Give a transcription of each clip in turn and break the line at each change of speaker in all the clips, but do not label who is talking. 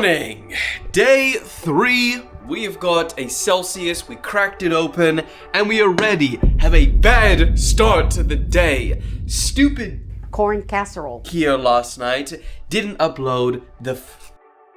morning! Day 3. We've got a Celsius, we cracked it open, and we are ready. Have a bad start to the day. Stupid
corn casserole
here last night didn't upload the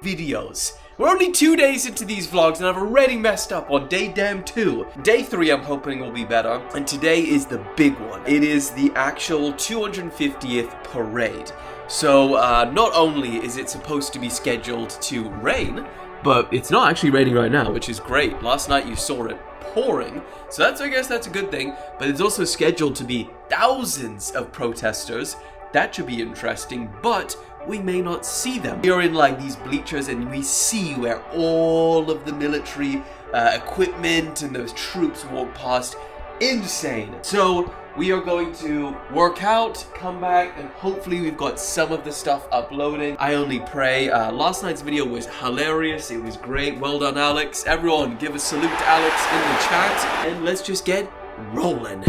videos. We're only 2 days into these vlogs and I've already messed up on day damn 2. Day 3 I'm hoping will be better, and today is the big one. It is the actual 250th parade. So not only is it supposed to be scheduled to rain, but it's not actually raining right now, which is great. Last night you saw it pouring, so I guess that's a good thing. But it's also scheduled to be thousands of protesters. That should be interesting, but we may not see them. We are in like these bleachers and we see where all of the military equipment and those troops walk past. Insane. So we are going to work out, come back, and hopefully we've got some of the stuff uploading. I only pray. Last night's video was hilarious. It was great. Well done, Alex. Everyone, give a salute to Alex in the chat, and let's just get rolling.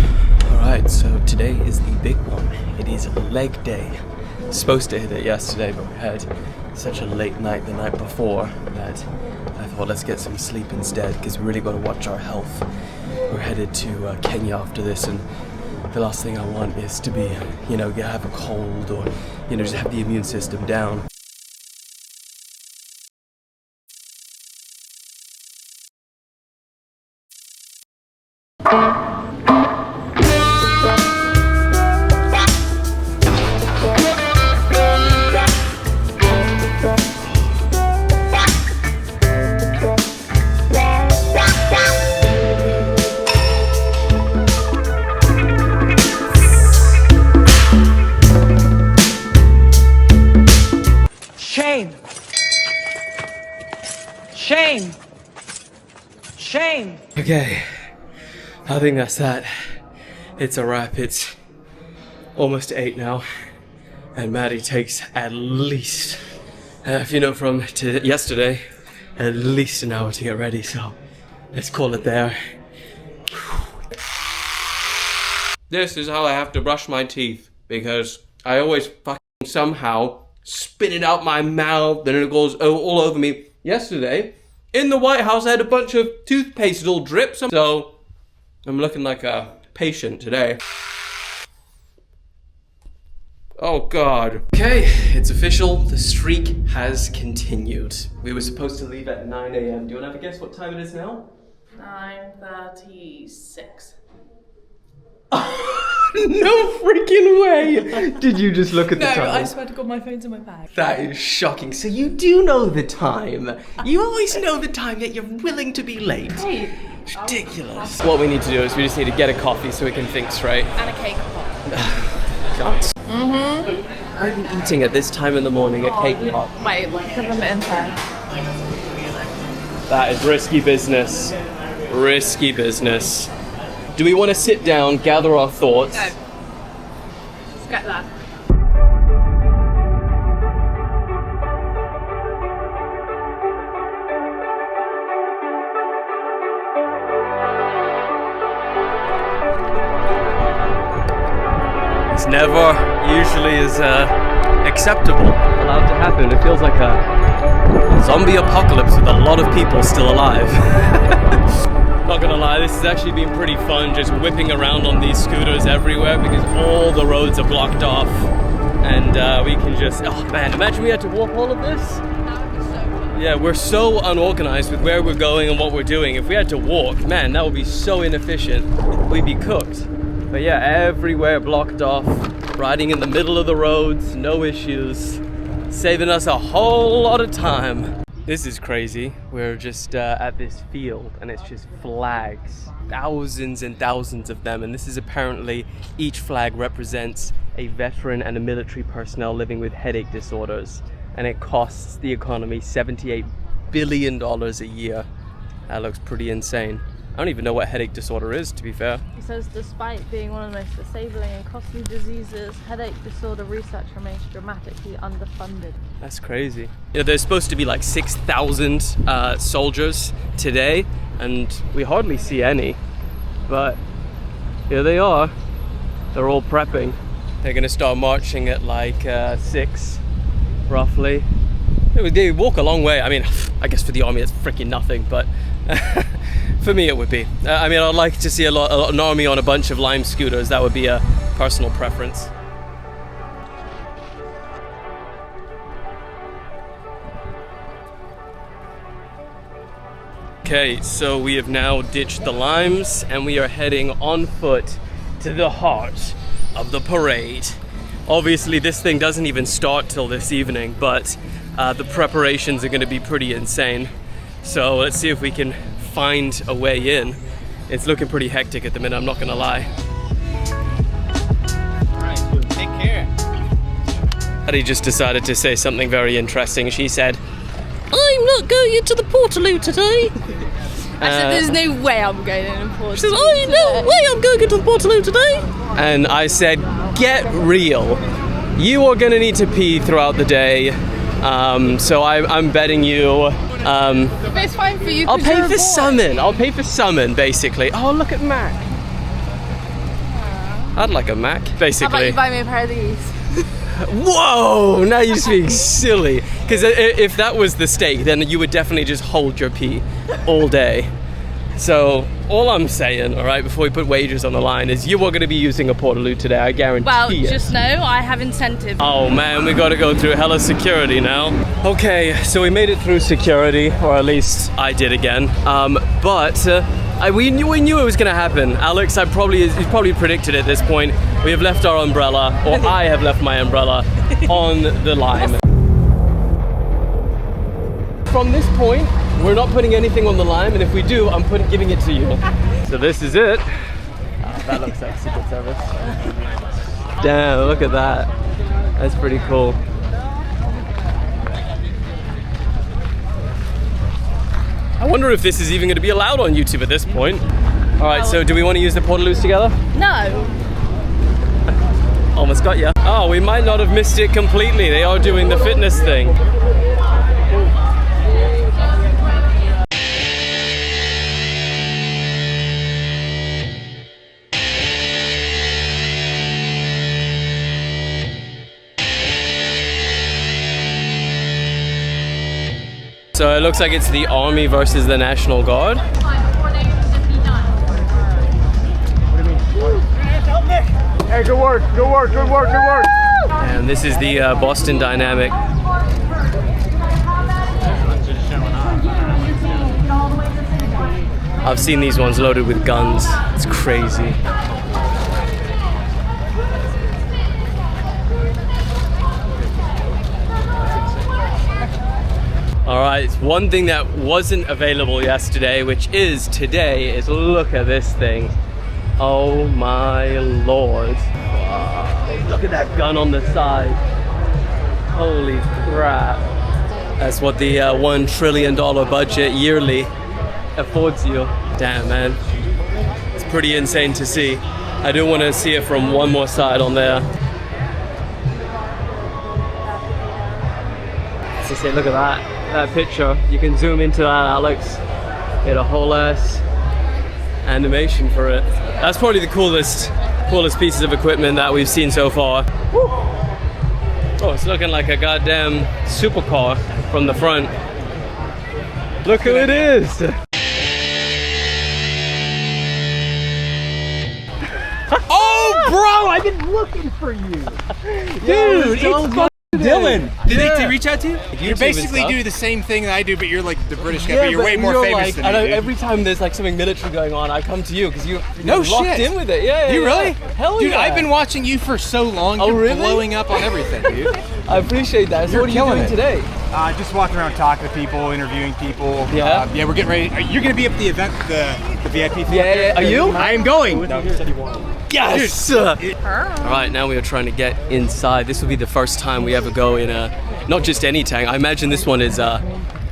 Alright, so today is the big one. It is leg day. Supposed to hit it yesterday, but we had such a late night the night before that I thought let's get some sleep instead, because we really got to watch our health. We're headed to Kenya after this, and the last thing I want is to be, have a cold or, just have the immune system down.
Shame! Shame!
Okay, I think that's that. It's a wrap. It's almost 8 now, and Maddie takes at least, from yesterday, at least an hour to get ready, so let's call it there. This is how I have to brush my teeth, because I always fucking somehow spit it out my mouth, and it goes all over me. Yesterday, in the White House, I had a bunch of toothpaste all drips, so I'm looking like a patient today. Oh God. Okay, it's official. The streak has continued. We were supposed to leave at 9 a.m. Do you want to have a guess what time it is now?
9:36.
No freaking way! Did you just look at the time?
No, I swear to God, my phone's in my bag.
That is shocking. So you do know the time. You always know the time, yet you're willing to be late.
Hey,
it's ridiculous. What we need to do is we just need to get a coffee so we can think straight.
and a cake pop.
Can't. I'm eating at this time in the morning a cake pop.
Wait, put them in there.
That is risky business. Risky business. Do we want to sit down, gather our thoughts?
No. Forget that.
It's never usually as acceptable, allowed to happen. It feels like a zombie apocalypse with a lot of people still alive. Not gonna lie, this has actually been pretty fun, just whipping around on these scooters everywhere because all the roads are blocked off, and we can just, oh man, imagine we had to walk all of this.
That would be so fun.
Yeah, we're so unorganized with where we're going and what we're doing. If we had to walk, man, that would be so inefficient. We'd be cooked. But yeah, everywhere blocked off, riding in the middle of the roads, no issues, saving us a whole lot of time. This is crazy. We're just at this field and it's just flags, thousands and thousands of them, and this is apparently, each flag represents a veteran and a military personnel living with headache disorders, and it costs the economy $78 billion a year. That looks pretty insane. I don't even know what headache disorder is, to be fair.
He says despite being one of the most disabling and costly diseases, headache disorder research remains dramatically underfunded.
That's crazy. Yeah, there's supposed to be like 6,000 soldiers today, and we hardly see any. But here they are. They're all prepping. They're gonna start marching at like 6, roughly.
They walk a long way. I mean, I guess for the army it's freaking nothing, but for me it would be. I mean, I'd like to see an army on a bunch of Lime scooters. That would be a personal preference. Okay, so we have now ditched the Limes and we are heading on foot to the heart of the parade. Obviously this thing doesn't even start till this evening, but the preparations are going to be pretty insane. So let's see if we can find a way in. It's looking pretty hectic at the minute, I'm not going to lie.
Alright, take care.
Addie just decided to say something very interesting. She said, "I'm not going into the Portaloo today."
I said, there's no way I'm going in a Portaloo.
She says, "Oh, no way I'm going into the Portaloo today." And I said, "Get real. You are going to need to pee throughout the day. So I'm betting you.
If it's fine for you,
I'll pay for summon. I'll pay for summon, basically. Oh, look at Mac. I'd like a Mac, basically.
How about you buy me a pair of these?
Whoa! Now you're just being silly. Because if that was the stake, then you would definitely just hold your pee all day. So all I'm saying, all right, before we put wagers on the line, is you are going to be using a Portaloo today. I guarantee
Well,
it.
just know I have incentive.
Oh man, we got to go through hella security now. Okay, so we made it through security, or at least I did again. But we knew it was going to happen. Alex, he's probably predicted at this point. We have left our umbrella, or I have left my umbrella on the Lime. From this point, we're not putting anything on the Lime, and if we do, I'm giving it to you. So this is it. Oh, that looks like Secret Service. Damn, look at that. That's pretty cool. I wonder if this is even going to be allowed on YouTube at this point. All right, so do we want to use the Portaloos together?
No.
Almost got ya. Oh, we might not have missed it completely. They are doing the fitness thing. So it looks like it's the Army versus the National Guard.
Hey, good work, good work, good work, good work.
And this is the Boston Dynamic. I've seen these ones loaded with guns. It's crazy. Alright, one thing that wasn't available yesterday, which is today, is look at this thing. Oh my lord. Wow. Look at that gun on the side. Holy crap. That's what the $1 trillion budget yearly affords you. Damn, man. It's pretty insane to see. I do want to see it from one more side on there. So say, look at that picture. You can zoom into that, Alex. Get a whole ass animation for it. That's probably the coolest pieces of equipment that we've seen so far. Woo. Oh, it's looking like a goddamn supercar from the front. Look who it is!
Oh, bro, I've been looking for you. Dude, it's fucking Dylan. Did they reach out to you? You basically do the same thing that I do, but you're like the British guy, but you're way more famous than me, dude.
Every time there's like something military going on, I come to you because you're
no
locked
shit.
in with it. Yeah,
You really?
Hell
dude,
yeah.
I've been watching you for so long. You're
really?
blowing up on everything, dude.
I appreciate that. So
You're
what are you
killing
doing
it.
today?
Just walking around talking to people, interviewing people.
Yeah?
Yeah, we're getting ready. You're going to be up at the event, the VIP thing?
Yeah. Are you?
I am going.
Yes! Alright, now we are trying to get inside. This will be the first time we ever go in a, not just any tank. I imagine this one is a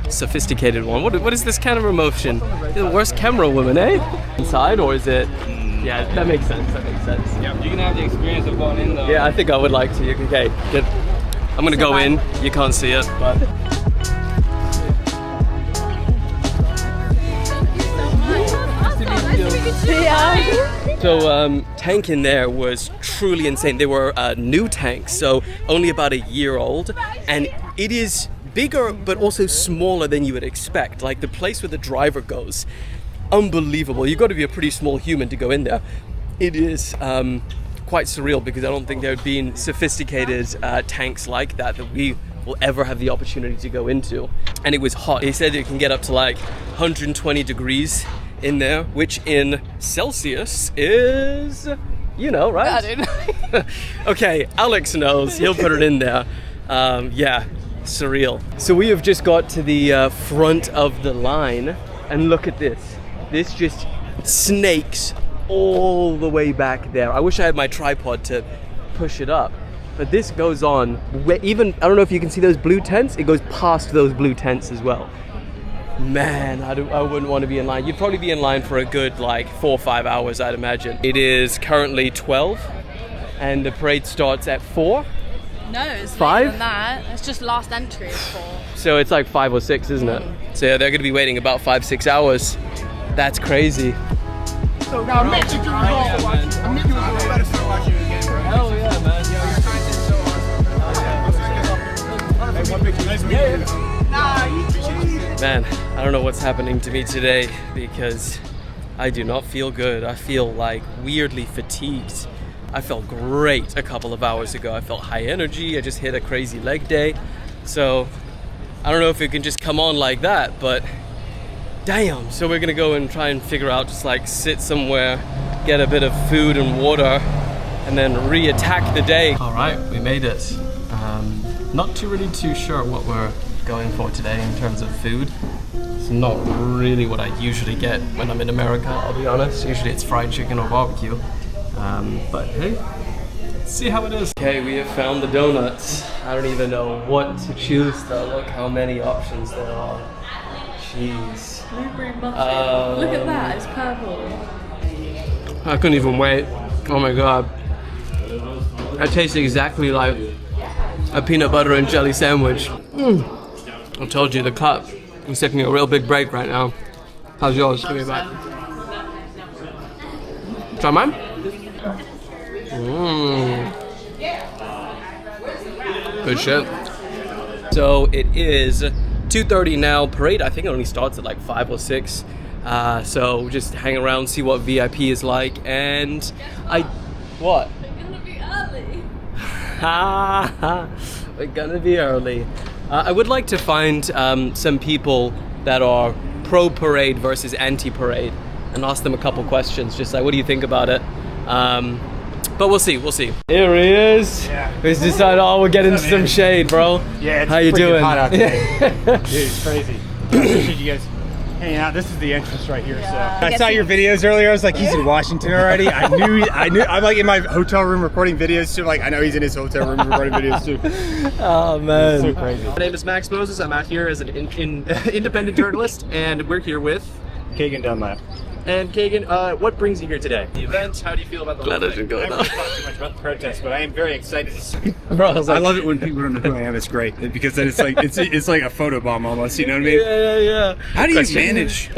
sophisticated one. What is this kind of emotion? The worst camera woman, eh? Inside, or is it? Yeah, that makes sense.
Yeah, you can have the experience of going in though.
Yeah, I think I would like to. Okay, good. I'm gonna go in. You can't see it, but. So tank in there was truly insane. They were new tanks, so only about a year old, and it is bigger but also smaller than you would expect. Like the place where the driver goes, unbelievable. You've got to be a pretty small human to go in there. It is quite surreal because I don't think there have been sophisticated tanks like that we will ever have the opportunity to go into. And it was hot. He said it can get up to like 120 degrees in there, which in Celsius is, you know, right?
I
Okay, Alex knows. He'll put it in there. Yeah, surreal. So we have just got to the front of the line, and look at this. This just snakes all the way back there. I wish I had my tripod to push it up, but this goes on. Even, I don't know if you can see those blue tents. It goes past those blue tents as well. Man, I wouldn't want to be in line. You'd probably be in line for a good like 4 or 5 hours, I'd imagine. It is currently 12, and the parade starts at 4.
No, it's
5?
later than that. It's just last entry is 4.
So it's like 5 or 6, isn't it? So yeah, they're going to be waiting about 5-6 hours. That's crazy.
So now I met you through the ball. I met you better start watching you again, bro.
Hell yeah, man.
Hey, one picture. Nice meeting you.
Man, I don't know what's happening to me today because I do not feel good. I feel like weirdly fatigued. I felt great a couple of hours ago. I felt high energy. I just hit a crazy leg day. So I don't know if it can just come on like that, but damn. So we're gonna go and try and figure out, just like sit somewhere, get a bit of food and water, and then re-attack the day. All right, we made it. Not really too sure what we're going for today in terms of food. It's not really what I usually get when I'm in America, I'll be honest. Usually it's fried chicken or barbecue. But hey, let's see how it is. Okay, we have found the donuts. I don't even know what to choose though. Look how many options there are. Jeez.
Blueberry muffin. Look at that, it's purple.
I couldn't even wait. Oh my god. That tastes exactly like a peanut butter and jelly sandwich. I told you, the cup is taking a real big break right now. How's yours? Give me back. Try mine? Good shit. So it is 2:30 now. Parade, I think it only starts at like 5 or 6. So just hang around, see what VIP is like, and what?
We're gonna be early.
We're gonna be early. I would like to find some people that are pro-parade versus anti-parade and ask them a couple questions, just like, what do you think about it? But we'll see. Here he is.
Yeah.
He's decided, oh, we're getting some shade, bro.
Yeah, it's
how you doing?
hot out today. Dude, it's crazy. I appreciate you guys hanging out. This is the entrance right here. So I saw your videos earlier. I was like, he's in Washington already. I knew. I'm like in my hotel room recording videos too. Like I know he's in his hotel room recording videos too.
Oh man,
It's so crazy.
My name is Max Moses. I'm out here as an independent journalist, and we're here with
Kagan Dunlap.
And Kagan. What brings you here today? The event. How do you feel about the
glad I didn't go
I haven't
now.
talked too much about the protest, but I am very excited to see.
Bro, I was like,
I love it when people don't know who I am. It's great because then it's like it's like a photo bomb almost. You know what I mean?
yeah.
How do you manage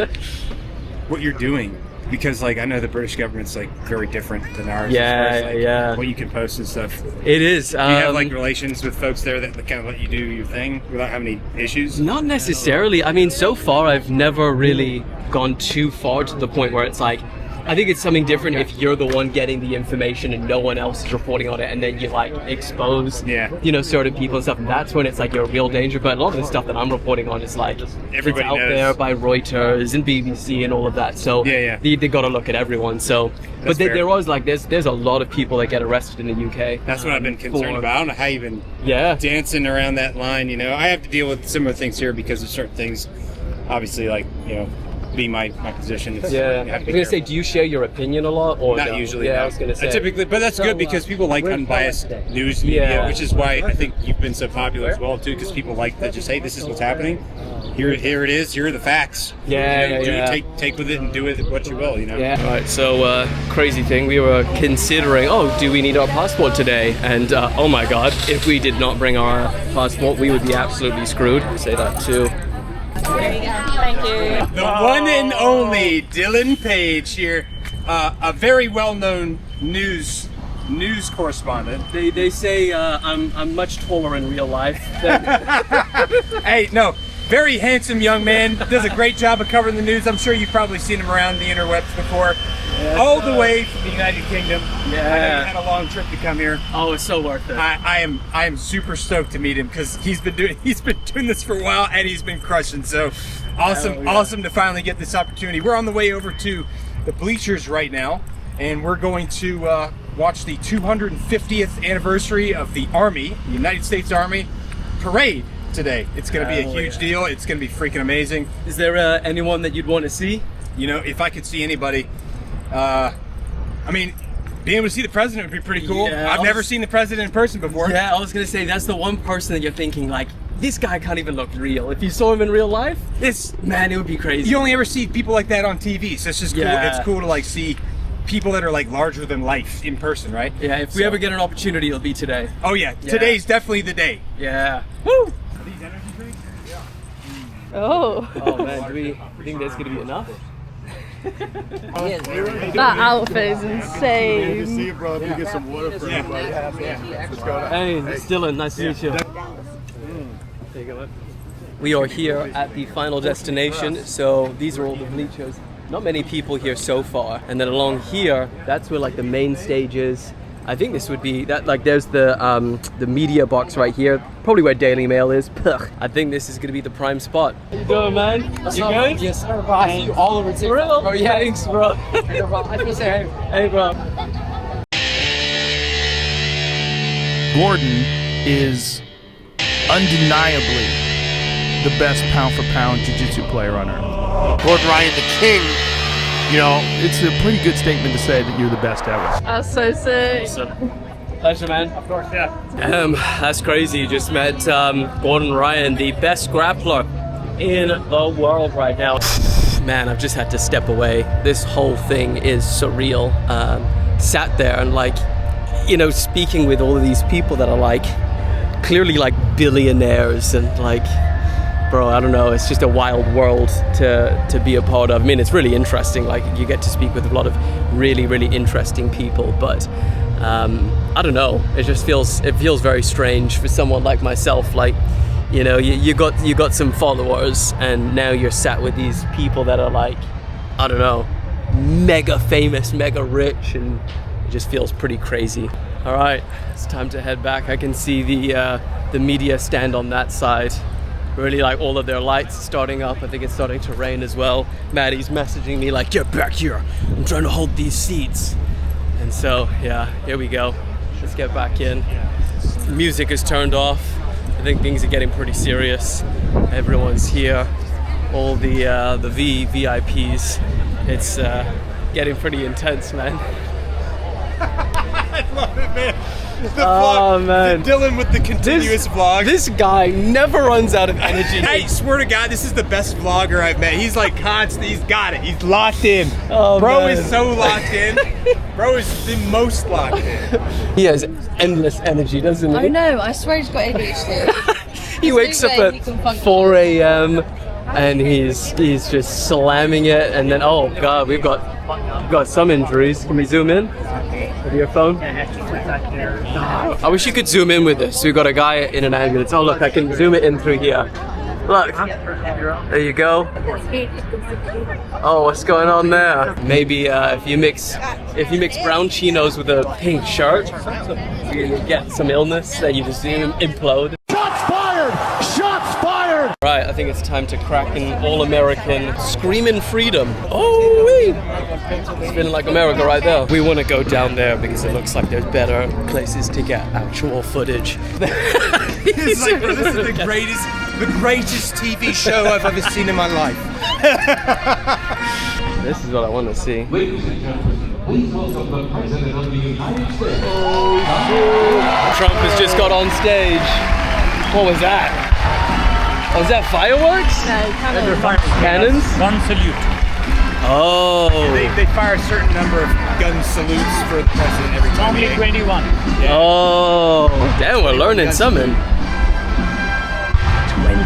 what you're doing? Because like I know the British government's like very different than ours.
Yeah,
as far as, like,
yeah.
What you can post and stuff.
It is.
Do you have like relations with folks there that kind of let you do your thing without having any issues?
Not necessarily. I mean, so far I've never really gone too far to the point where it's like, I think it's something different if you're the one getting the information and no one else is reporting on it, and then you like expose, you know, certain people and stuff. And that's when it's like you're a real danger. But a lot of the stuff that I'm reporting on is like
Everybody
it's out
knows.
there by Reuters and BBC and all of that. So they got to look at everyone. So, but there was like there's a lot of people that get arrested in the UK.
That's what I've been concerned about. I don't know how you've been dancing around that line. You know, I have to deal with similar things here because of certain things. Obviously, like be my position. It's,
I was gonna say, do you share your opinion a lot, or
not
no?
usually?
Yeah,
no.
I was gonna say.
Typically, but that's good because people like unbiased news media, which is why I think you've been so popular as well too. Because people like to just, hey, this is what's happening. Here it is. Here are the facts. Take with it and do with it what you will. You know.
Yeah. All right. So crazy thing. We were considering, do we need our passport today? And oh my God, if we did not bring our passport, we would be absolutely screwed. Say that too.
Thank you.
The one and only Dylan Page here, a very well-known news news correspondent.
They say I'm much taller in real life.
Hey, no, very handsome young man. Does a great job of covering the news. I'm sure you've probably seen him around the interwebs before. All the way from the United Kingdom.
Yeah.
I know you had a long trip to come here.
Oh, it's so worth it.
I am super stoked to meet him because he's been doing this for a while and he's been crushing. So awesome, awesome to finally get this opportunity. We're on the way over to the bleachers right now, and we're going to watch the 250th anniversary of the Army, the United States Army parade today. It's going to be a huge deal. It's going to be freaking amazing.
Is there anyone that you'd want to see?
You know, if I could see anybody, I mean, being able to see the president would be pretty cool.
Yeah,
I've never seen the president in person before.
Yeah, I was gonna say that's the one person that you're thinking like, this guy can't even look real. If you saw him in real life, man, it would be crazy.
You only ever see people like that on TV, so it's just cool.
Yeah.
It's cool to like see people that are like larger than life in person, right?
Yeah, if we ever get an opportunity, it'll be today.
Oh yeah, today's definitely the day.
Yeah. Woo!
Are these energy drinks? Yeah.
Oh.
Oh man, do we think there's gonna be enough?
That outfit is insane.
See you, bro. If you get some water for everybody. Let's go.
Hey, it's Dylan. Nice to meet you. There you go, man. We are here at the final destination. So these are all the bleachers. Not many people here so far. And then along here, that's where like the main stage is. I think this would be that. Like, there's the media box right here. Probably where Daily Mail is. Pugh. I think this is gonna be the prime spot. How you doing, man? You good?
Yes, sir. I see you all over TikTok.
Oh yeah, thanks, bro.
I just say,
Hey, bro.
Gordon is undeniably the best pound-for-pound jiu-jitsu player on earth. Gordon Ryan, the king. You know, it's a pretty good statement to say that you're the best ever.
That's so sick.
Pleasure, man. Of course, yeah. That's crazy. You just met Gordon Ryan, the best grappler in the world right now. Man, I've just had to step away. This whole thing is surreal. Sat there and like, you know, speaking with all of these people that are like, clearly like billionaires and like, bro, I don't know, it's just a wild world to be a part of. I mean, it's really interesting, like you get to speak with a lot of really, really interesting people, but I don't know, it feels very strange for someone like myself. Like, you know, you got some followers and now you're sat with these people that are like, I don't know, mega famous, mega rich, and it just feels pretty crazy. All right, it's time to head back. I can see the media stand on that side. Really, like, all of their lights starting up. I think it's starting to rain as well. Maddie's messaging me like, get back here, I'm trying to hold these seats. And so yeah, here we go, let's get back in. Music is turned off. I think things are getting pretty serious. Everyone's here, all the VIPs. It's getting pretty intense, man.
I love it, man. The
vlog, man.
Dylan with the continuous vlog.
This guy never runs out of energy.
I swear to God, this is the best vlogger I've met. He's like constant. He's got it. He's locked in.
Oh,
bro
man.
is so locked in. Bro is the most locked in.
He has endless energy, doesn't he?
I know, I swear he's got ADHD.
He wakes up at 4 a.m. and he's just slamming it, and then, oh god, we've got some injuries. Can we zoom in with your phone? I wish you could zoom in with this. We've got a guy in an ambulance. Oh look, I can zoom it in through here. Look, there you go. Oh, what's going on there? Maybe if you mix brown chinos with a pink shirt, you get some illness that you just implode.
Shots fired! Shots fired!
Right, I think it's time to crack an all-American screaming freedom. Oh, wee! It's feeling like America right there. We want to go down there because it looks like there's better places to get actual footage.
This is the greatest TV show I've ever seen in my life.
This is what I want to see. Trump has just got on stage. What was that? Was that fireworks?
No,
Cannons?
Gun salute.
Oh.
They fire a certain number of gun salutes for the president every time.
Only 21.
Yeah.
Oh, damn, we're learning something.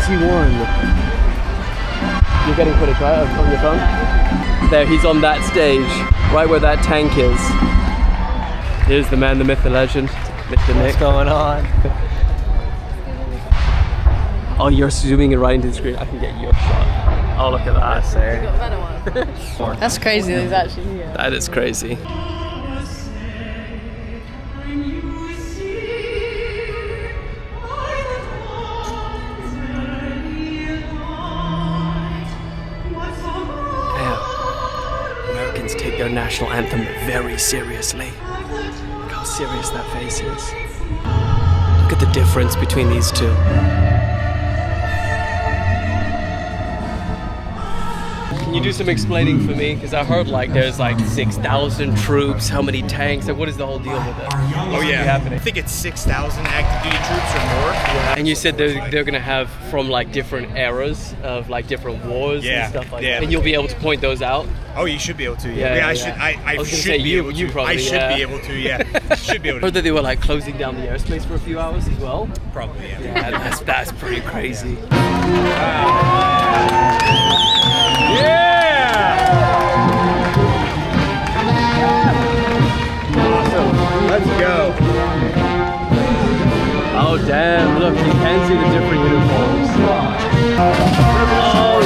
21. You're getting footage, right, on your phone? There, he's on that stage, right where that tank is. Here's the man, the myth, the legend, Mr. Nick.
What's going on?
Oh, you're zooming it right into the screen. I can get you a shot. Oh, look at that.
That's crazy that he's actually here.
That is crazy. Americans take their national anthem very seriously. Look how serious that face is. Look at the difference between these two. Can you do some explaining for me? Because I heard like there's like 6,000 troops, how many tanks, like what is the whole deal with it?
Oh yeah, I think it's 6,000 active duty troops or more.
Yeah. And you said they're gonna have from like different eras of like different wars and stuff like that. And you'll be able to point those out?
Oh, you should be able to.
Yeah,
I should. I
was gonna
should
say,
be able to.
probably,
I should be able to. Yeah, should be able
I
to.
heard that they were like closing down the airspace for a few hours as well.
Probably. Yeah.
Yeah, that's pretty crazy.
Let's go.
Oh damn! Look, you can see the different uniforms. Oh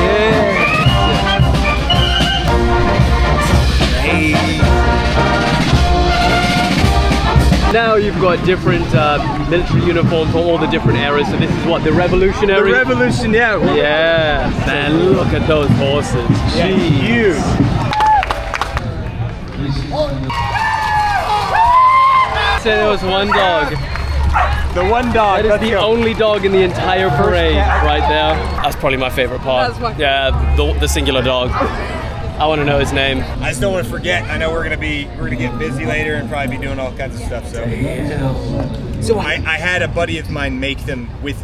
shit! Now you've got different military uniforms for all the different eras. So this is what, the Revolutionary?
The Revolution, yeah.
Yeah, man, look at those horses.
Yeah, huge.
Say there was one dog.
The one dog.
That is the only dog in the entire parade right there. That's probably my favorite part.
That's my
Yeah, the singular dog. I want to know his name.
I just don't want to forget. I know we're gonna get busy later and probably be doing all kinds of stuff. So I had a buddy of mine make them with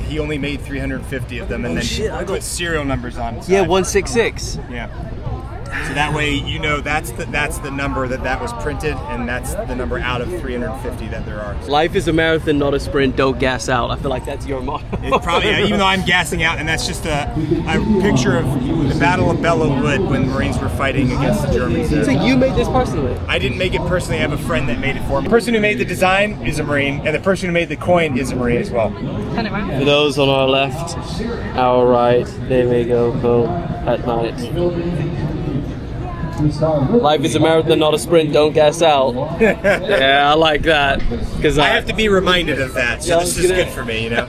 he only made 350 of them and then put serial numbers on.
Yeah, 166.
Yeah. So that way, you know, that's the number that was printed, and that's the number out of 350 that there are.
Life is a marathon, not a sprint. Don't gas out. I feel like that's your motto.
It probably, even though I'm gassing out, and that's just a picture of the Battle of Belleau Wood when Marines were fighting against the Germans.
So you made this personally?
I didn't make it personally. I have a friend that made it for me. The person who made the design is a Marine, and the person who made the coin is a Marine as well.
For those on our left, our right, they may go home at night. Life is a marathon, not a sprint. Don't gas out. Yeah, I like that. Because
I have to be reminded of that. So this is good for me, you know.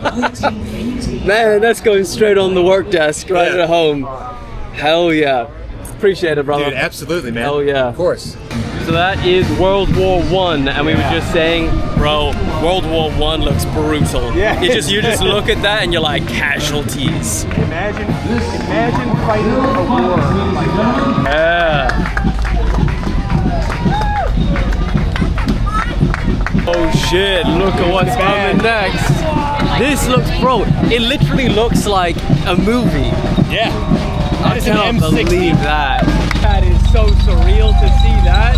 Man, that's going straight on the work desk right at home. Hell yeah. Appreciate it, brother.
Dude, absolutely, man.
Hell yeah.
Of course.
So that is World War I, and we were just saying, bro, World War I looks brutal.
Yeah.
You just look at that and you're like, casualties.
Imagine fighting a war like that.
Yeah. Oh shit, look at what's coming next. This looks, bro, it literally looks like a movie.
Yeah.
I cannot
an M60.
believe that. That is so surreal to see that.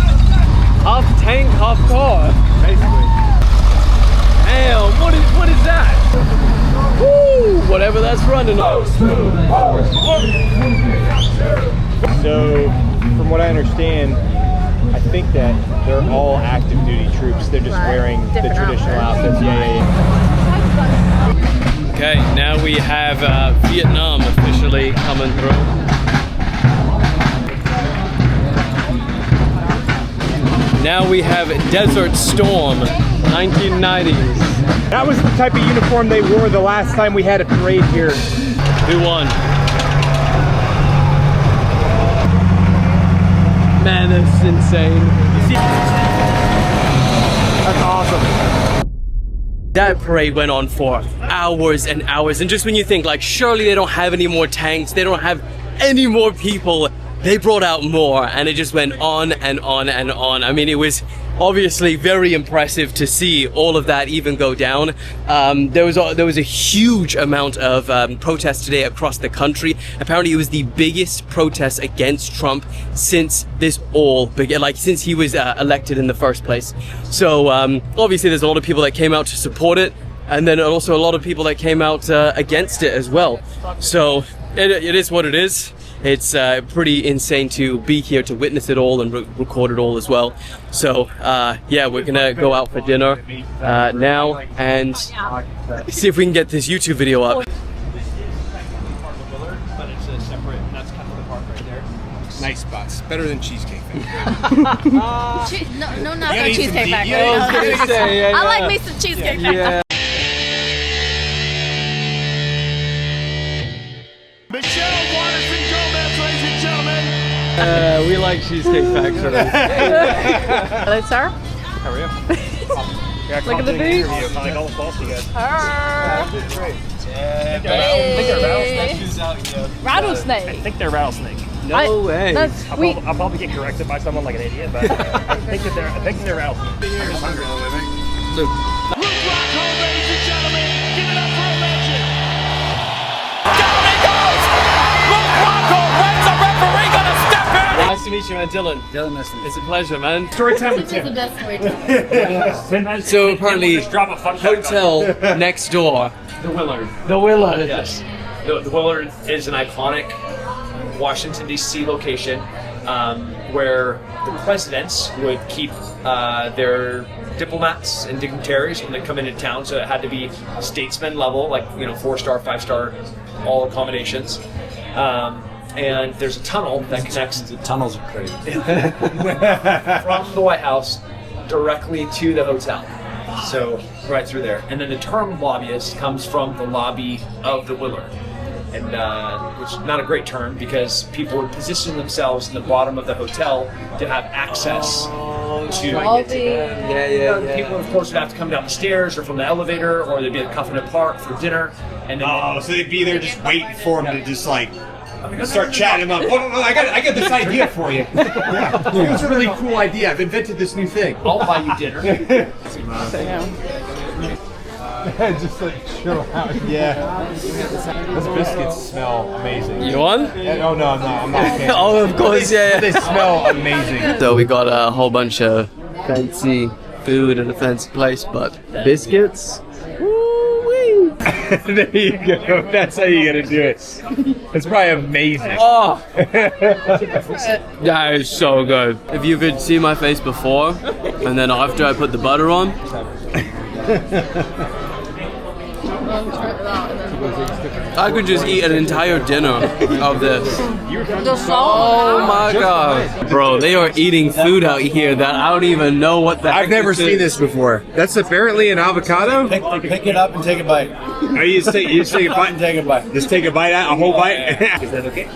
Half tank, half car.
Basically.
Damn, what is that? Woo! Whatever that's running on.
So, from what I understand, I think that they're all active duty troops. They're just wearing the traditional outfits. Yeah.
Okay, now we have Vietnam officially coming through. Now we have Desert Storm, 1990s.
That was the type of uniform they wore the last time we had a parade here.
Who won? Man, that's insane.
That's awesome.
That parade went on for hours and hours, and just when you think like surely they don't have any more tanks, they don't have any more people, they brought out more, and it just went on and on and on. I mean, it was obviously very impressive to see all of that even go down. There was a huge amount of protests today across the country. Apparently, it was the biggest protest against Trump since this all began, like since he was elected in the first place. So obviously, there's a lot of people that came out to support it, and then also a lot of people that came out against it as well. So it is what it is. it's pretty insane to be here to witness it all and record it all as well. So yeah, we're gonna go out for dinner now and see if we can get this YouTube video up.
But it's a separate, that's kind of the park right there.
Nice spots. Better than Cheesecake Factory.
No, not the Cheesecake Factory. I like me some Cheesecake Factory.
Yeah.
Michelle Watterson Gomez, ladies and gentlemen.
We like Cheesecake Factory.
Hello, sir.
How are you?
Look at the boots.
I like all the balls you guys.
Rattlesnake.
I think they're rattlesnake.
No way.
That's sweet.
I'll probably get corrected by someone like an idiot, but I think they're rattlesnake. I'm just hungry.
Luke Rockhold, ladies and gentlemen. Give it up for a legend. Down it goes. Luke Rockhold, when's the referee gonna step in?
Nice to meet you, man, Dylan.
Dylan, nice to meet you.
It's a pleasure, man.
Story time with
This is the
Tim.
best story.
So apparently,
Just drop a fun fact on
hotel next door.
The Willard.
The Willard.
Yes. The Willard is an iconic Washington, D.C. location where the presidents would keep their diplomats and dignitaries when they come into town. So it had to be statesman level, like, 4-star, 5-star, all accommodations. And there's a tunnel that connects
The tunnels are crazy.
from the White House directly to the hotel. So right through there. And then the term lobbyist comes from the lobby of the Willard. And which is not a great term because people would position themselves in the bottom of the hotel to have access to people, of course, would have to come down the stairs or from the elevator, or they'd be at Cuffin Park for dinner. And then
So they'd be there just waiting for him to just like start chatting him up. Oh, I got this idea for you. It's a really cool idea. I've invented this new thing.
I'll buy you dinner.
Just like chill out. Yeah. Those biscuits smell amazing.
You want?
Oh no, I'm not a fan.
Oh, of course, yeah.
They smell amazing.
So we got a whole bunch of fancy food at a fancy place, but biscuits? Woo-wee.
There you go. That's how you gotta do it. It's probably amazing.
Oh! That is so good. If you could see my face before, and then after I put the butter on. I could just eat an entire dinner of this. Oh my god. Bro, they are eating food out here that I don't even know what the heck
I've never seen this before. That's apparently an avocado?
Pick it up and take a bite.
Are you just take a bite?
Take a bite.
Just take a bite out, a whole bite?
Is that okay?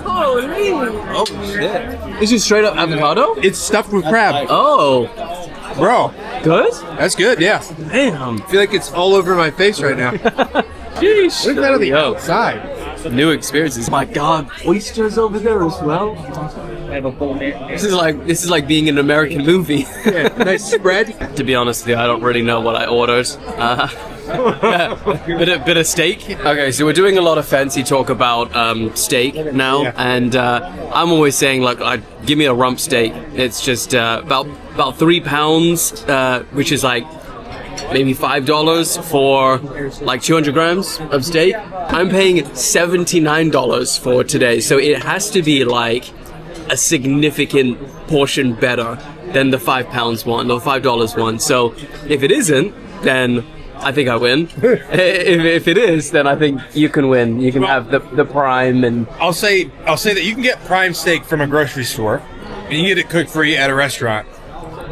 Oh shit. This is straight up avocado?
It's stuffed with crab.
Oh.
Bro,
Good?
that's good, yeah.
Damn.
I feel like it's all over my face right now.
Sheesh.
Look at that on the
Yo.
outside.
New experiences. My god, oysters over there as well.
I have a full name.
This is like being in an American movie.
Yeah, nice spread.
To be honest with you, I don't really know what I ordered. Bit of steak. Okay, so we're doing a lot of fancy talk about steak now, and I'm always saying like, give me a rump steak. It's just about 3 pounds, which is like maybe $5 for like 200 grams of steak. I'm paying $79 for today, so it has to be like a significant portion better than the 5 pounds one or $5 one. So if it isn't, then I think I win. if it is, then I think you can win. You can have the prime, and
I'll say that you can get prime steak from a grocery store, and you can get it cooked for you at a restaurant.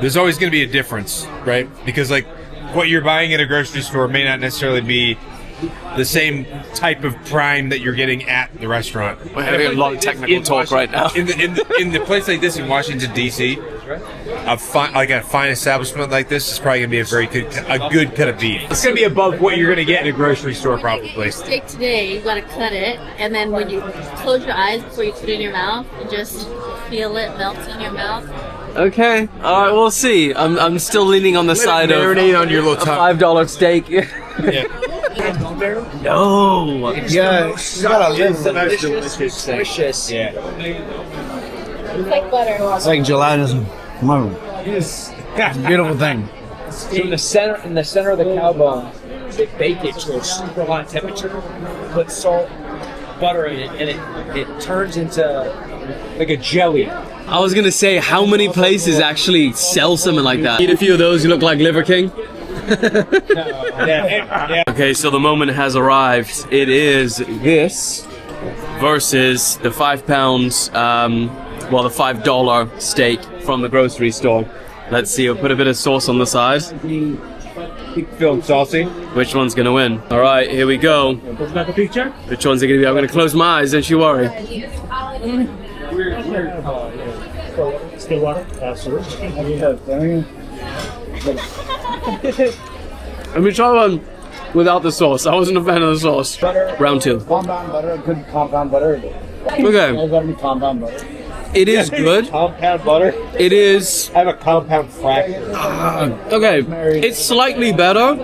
There's always going to be a difference, right? Because like what you're buying at a grocery store may not necessarily be the same type of prime that you're getting at the restaurant.
we're having a lot of technical talk right now.
In the place like this in Washington D.C., a fine establishment like this is probably gonna be a good cut of beef. It's gonna be above what you're gonna get in a grocery store probably.
Steak today, you gotta cut it, and then when you close your eyes before you put it in your mouth, you just feel it melt in your mouth.
Okay, all right, we'll see. I'm still leaning on the side of
marinate on your little
a
tongue.
$5 steak. No.
Yeah, you gotta live for that.
Delicious.
Yeah.
It's like butter.
It's like gelatinous. It's a beautiful thing.
In the center of the cow bone, they bake it to a super hot temperature, put salt,
butter in it, and it turns into like a jelly.
I was gonna say, how many places actually sell something like that? Eat a few of those, you look like Liver King. Okay, so the moment has arrived. It is this versus the £5, well, the $5 steak from the grocery store. Let's see, we'll put a bit of sauce on the side.
Feeling saucy.
Which one's gonna win? All right, here we go. Which one's it gonna be? I'm gonna close my eyes, don't you worry.
Still water? Absolutely.
Let me try one without the sauce. I wasn't a fan of the sauce. Round 2.
Compound butter, good compound butter.
Okay.
Compound butter.
It is good.
Compound butter?
It is.
I have a compound fracture.
Okay. It's slightly better,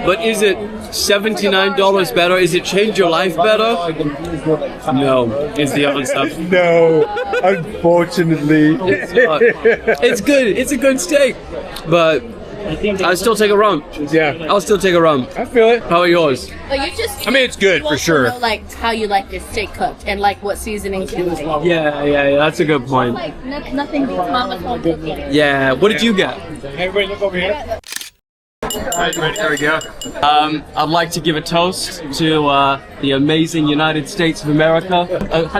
but is it $79 better? Is it change your life better? No, is the answer.
No, unfortunately.
It's good. It's a good steak, but I'll still take a rum.
Yeah.
I'll still take a rum.
I feel it.
How about yours?
But you just.
I mean, it's good
you
for
also
sure.
Know, like how you like your steak cooked and like what seasonings you like.
Yeah, that's a good point.
Like nothing beats mama's home cooking.
Yeah, what did you get?
Everybody look over here.
There we go. I'd like to give a toast to the amazing United States of America,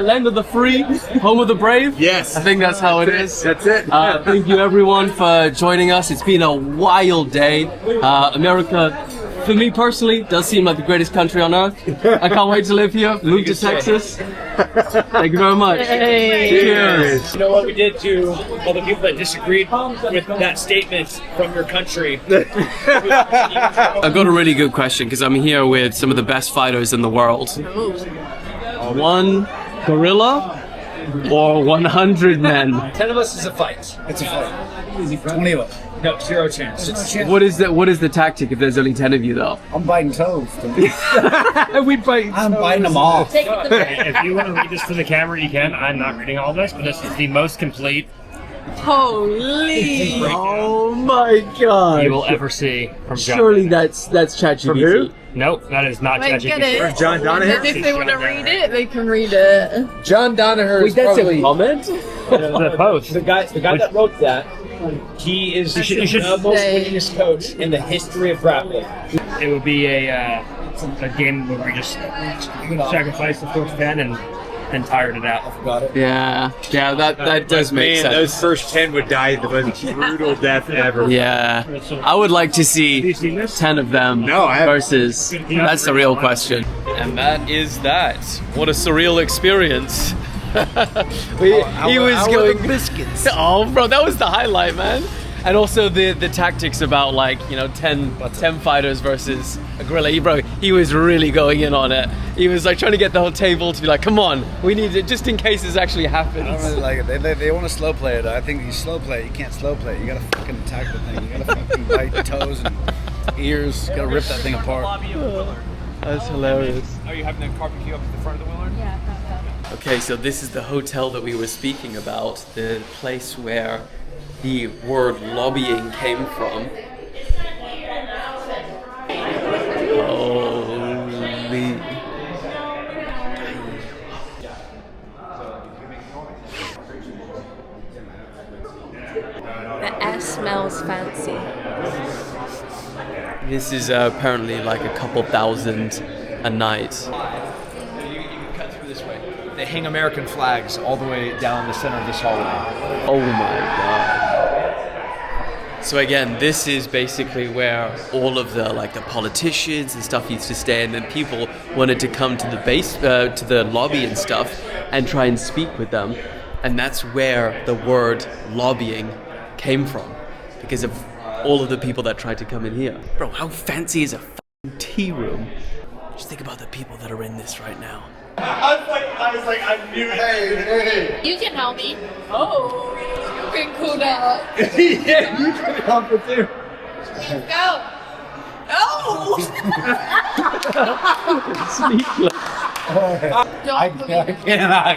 land of the free, home of the brave.
Yes.
I think that's how it is.
That's it.
Thank you everyone for joining us. It's been a wild day. America, for me personally, does seem like the greatest country on earth. I can't wait to live here. Move to Texas. Thank you very much.
Hey.
Cheers.
You know what we did to all the people that disagreed with that statement from your country?
I've got a really good question because I'm here with some of the best fighters in the world. One gorilla or 100 men?
10 of us is a fight.
It's a fight. 20 of us.
No, 0 chance.
What is the tactic if there's only 10 of you though?
I'm biting toes.
We bite.
I'm biting them off.
If you want to read this to the camera, you can. I'm not reading all this, but this is the most complete
Holy! Oh my god!
you will ever see from John.
Surely that's ChatGPT.
From who?
Nope, that is not
Wait, get
ChatGPT.
it.
John Donaher?
If they want to read it, they can read it.
John Donaher is
Wait, that's
probably...
a comment?
The post.
The guy that wrote that, he is
You should
the most winningest coach in the history of grappling.
It would be a game where we just sacrifice the first 10 and tired it out.
Got it.
Yeah, that does make sense.
Those first 10 would die the most brutal death ever.
Yeah, I would like to see 10 of them versus. That's the real question. And that is that. What a surreal experience. He was going biscuits. Oh, bro, that was the highlight, man. And also the tactics about 10 fighters versus a gorilla. He was really going in on it. He was like trying to get the whole table to be like, come on, we need it just in case this actually happens.
I don't really like it. They want to slow play it. I think you slow play it. You can't slow play it. You gotta fucking attack the thing. You gotta fucking bite toes and ears. You gotta rip that thing apart.
That's hilarious.
Are you having that barbecue up at the front of the Willard?
Yeah.
Okay, so this is the hotel that we were speaking about, the place where the word lobbying came from. Holy.
The S smells fancy.
This is apparently like a couple thousand a night.
You can cut through this way. They hang American flags all the way down the center of this hallway.
Oh my god. So again, this is basically where all of the politicians and stuff used to stay, and then people wanted to come to the lobby and stuff and try and speak with them, and that's where the word lobbying came from, because of all of the people that tried to come in here. Bro, how fancy is a f***ing tea room? Just think about the people that are in this right now.
I knew. You can help me. Oh, you can cool down.
Yeah, you can help it too.
Go. Oh.
I cannot.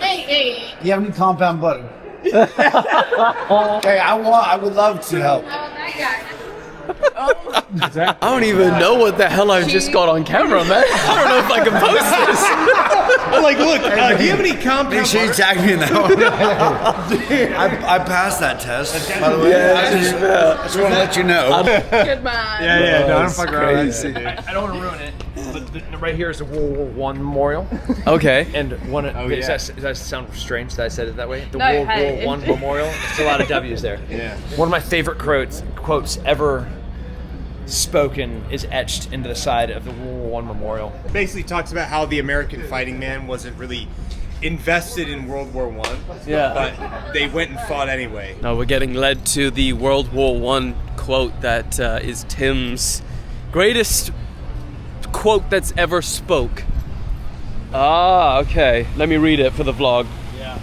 Hey.
Do you have any compound butter? Hey, I would love to help.
Oh, I got it.
I don't even know what the hell I just got on camera, man. I don't know if I can post this.
Like, look, do you have any compound?
Make sure you tag me in that one. I passed that test, by the way. I just want to let you know.
Goodbye.
Yeah, no, I don't fuck around.
Crazy.
I don't want to ruin it, but right here is a World War I memorial.
Okay.
And one. Does that sound strange that I said it that way? The
No,
World
hey.
War I memorial. There's a lot of W's there.
Yeah.
One of my favorite quotes ever spoken is etched into the side of the World War I memorial.
Basically talks about how the American fighting man wasn't really invested in World War I.
Yeah.
But they went and fought anyway.
Now we're getting led to the World War I quote that is Tim's greatest quote that's ever spoke. Ah, okay. Let me read it for the vlog.
Yeah.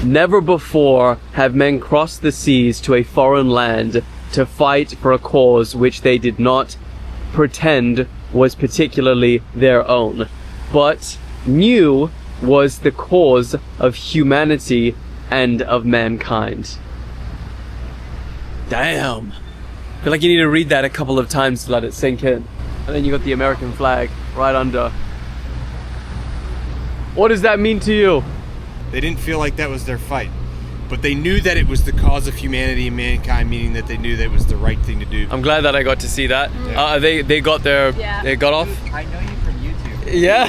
Never before have men crossed the seas to a foreign land to fight for a cause which they did not pretend was particularly their own, but knew was the cause of humanity and of mankind. Damn. I feel like you need to read that a couple of times to let it sink in. And then you got the American flag right under. What does that mean to you?
They didn't feel like that was their fight. But they knew that it was the cause of humanity and mankind, meaning that they knew that it was the right thing to do.
I'm glad that I got to see that.
Yeah.
They got their, they got off?
I know you from YouTube.
Yeah.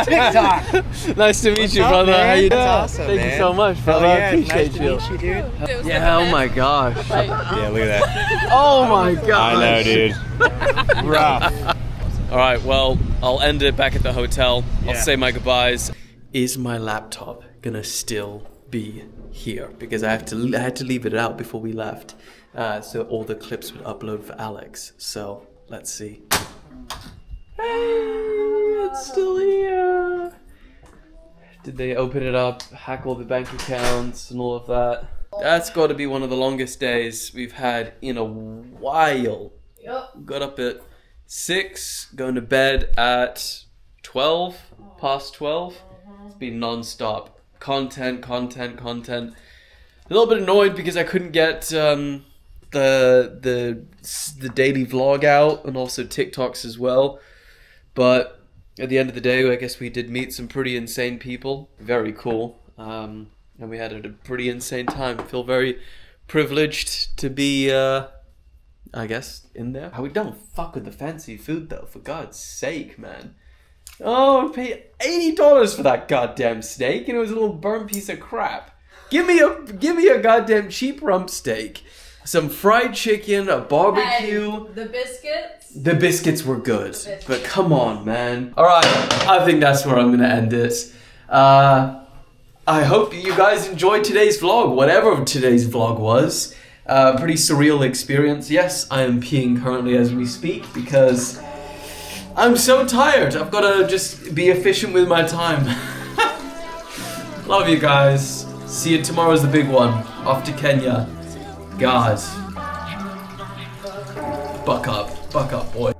TikTok.
Nice to meet
What's
you,
up,
brother.
man?
How you doing?
That's awesome,
Thank
man.
you so much,
Hell
brother.
yeah,
I appreciate
nice to
you.
meet you, dude.
Yeah, oh my gosh.
Yeah, look at that.
Oh my gosh.
I know, dude. Rough.
All right, well, I'll end it back at the hotel. I'll
Yeah.
say my goodbyes. Is my laptop gonna still be here? Because I had to leave it out before we left, so all the clips would upload for Alex. So let's see. Hey, it's still here. Did they open it up, hack all the bank accounts and all of that? That's got to be one of the longest days we've had in a while.
Yep.
Got up at 6, going to bed at 12, past 12. It's been non-stop. Content. A little bit annoyed because I couldn't get the daily vlog out, and also TikToks as well. But at the end of the day, I guess we did meet some pretty insane people. Very cool. And we had a pretty insane time. I feel very privileged to be, I guess, in there. We don't fuck with the fancy food though, for God's sake, man. Oh, I paid $80 for that goddamn steak, and it was a little burnt piece of crap. Give me a goddamn cheap rump steak, some fried chicken, a barbecue.
And the biscuits.
The biscuits were good, but come on, man. All right, I think that's where I'm gonna end it. I hope you guys enjoyed today's vlog, whatever today's vlog was. Pretty surreal experience. Yes, I am peeing currently as we speak because I'm so tired. I've got to just be efficient with my time. Love you guys. See you tomorrow's the big one. Off to Kenya. God. Buck up, boy.